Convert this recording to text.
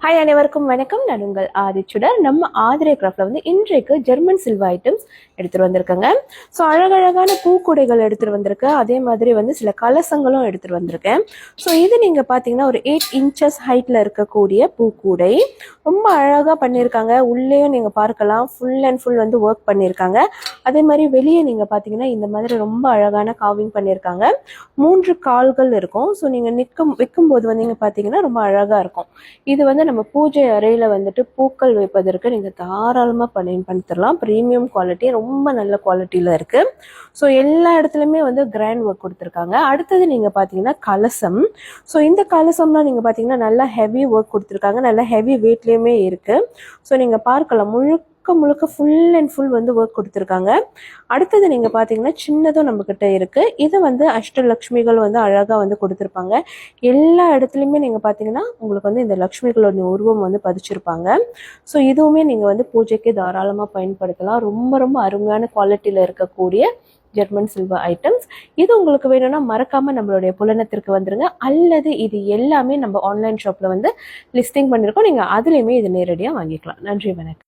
Hi அனைவருக்கும் வணக்கம். நான் உங்கள் ஆதிச்சுடர். நம்ம ஆதிரே கிராஃப்ட்ல இன்றைக்கு ஜெர்மன் சில்வர் ஐட்டம்ஸ் எடுத்துட்டு வந்திருக்கேங்க. ஸோ அழகழகான பூக்கூடைகள் எடுத்துட்டு வந்திருக்கேன். அதே மாதிரி சில கலசங்களும் எடுத்துட்டு வந்திருக்கேன். ஸோ இது நீங்க பாத்தீங்கன்னா ஒரு 8 இன்ச்சஸ் ஹைட்ல இருக்கக்கூடிய பூக்கூடை ரொம்ப அழகா பண்ணியிருக்காங்க. உள்ளேயும் நீங்க பார்க்கலாம், ஃபுல் அண்ட் ஃபுல் ஒர்க் பண்ணியிருக்காங்க. அதே மாதிரி வெளியே நீங்க பாத்தீங்கன்னா இந்த மாதிரி ரொம்ப அழகான காவிங் பண்ணியிருக்காங்க. 3 கால்கள் இருக்கும். ஸோ நீங்க வைக்கும் போது நீங்க பாத்தீங்கன்னா ரொம்ப அழகா இருக்கும். இது நம்ம பூஜை அறையில பூக்கள் வைப்பதற்கு நீங்க தாராளமா பயன்படுத்தலாம். பிரீமியம் குவாலிட்டி, ரொம்ப நல்ல குவாலிட்டியில இருக்கு. ஸோ எல்லா இடத்துலயுமே கிராண்ட் ஒர்க் கொடுத்துருக்காங்க. அடுத்தது நீங்க பாத்தீங்கன்னா கலசம். ஸோ இந்த கலசம்லாம் நீங்க பாத்தீங்கன்னா நல்லா ஹெவி ஒர்க் கொடுத்துருக்காங்க. நல்ல ஹெவி வெயிட்லயுமே இருக்கு. ஸோ நீங்க பார்க்கலாம், முழுக்க ஃபுல் அண்ட் ஃபுல் ஒர்க் கொடுத்துருக்காங்க. அடுத்தது நீங்க பாத்தீங்கன்னா சின்னதும் நம்ம கிட்ட இருக்கு. இது அஷ்டலட்சுமிகள் அழகா கொடுத்துருப்பாங்க. எல்லா இடத்துலயுமே நீங்க பாத்தீங்கன்னா உங்களுக்கு இந்த லட்சுமிகளோட உருவம் பதிச்சிருப்பாங்க. ஸோ இதுவுமே நீங்க பூஜைக்கு தாராளமா பயன்படுத்தலாம். ரொம்ப ரொம்ப அருமையான குவாலிட்டியில இருக்கக்கூடிய ஜெர்மன் சில்வர் ஐட்டம்ஸ். இது உங்களுக்கு வேணும்னா மறக்காம நம்மளுடைய புலனத்திற்கு வந்துருங்க. அல்லது இது எல்லாமே நம்ம ஆன்லைன் ஷாப்ல லிஸ்டிங் பண்ணிருக்கோம். நீங்க அதுலயுமே இது நேரடியா வாங்கிக்கலாம். நன்றி, வணக்கம்.